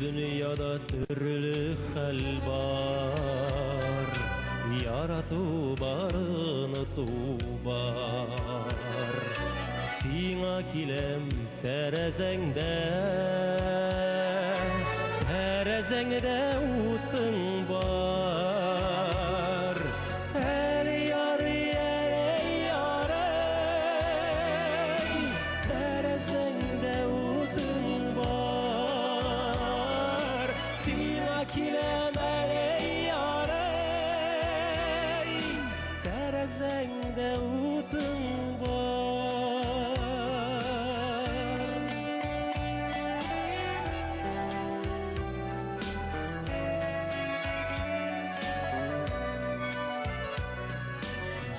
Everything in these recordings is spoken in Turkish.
Dünyada türlü hal var, yaratı bar, unutu var. Sina kilem terezengde, terezengde utun var. Her yar ey yar ey, terezengde utun var. Sina kilem ey yar ey, terezengde utun var.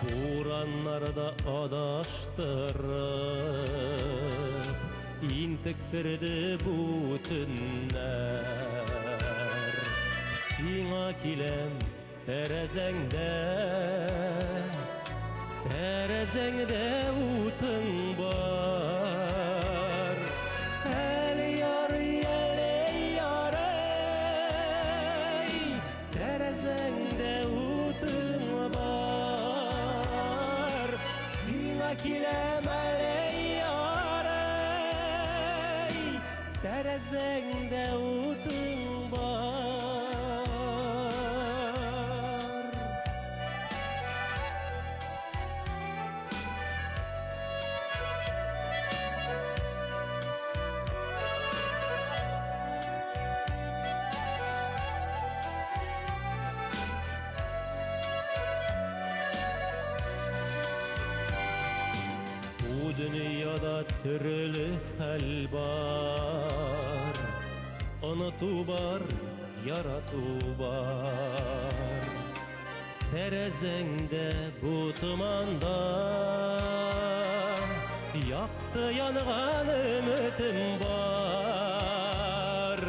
Buranlarda adaştırıp intiktirdi bu tünler. Sina kilem terezengde, terezengde utun var. El yar ey yar ey, terezengde utun var. Sina kilem ey yar ey, terezengde utun var. Bu dünyada türlü hal var, unutu var, yaratı var. Terezengde bu tımanda yaktı yanğan ümitim var.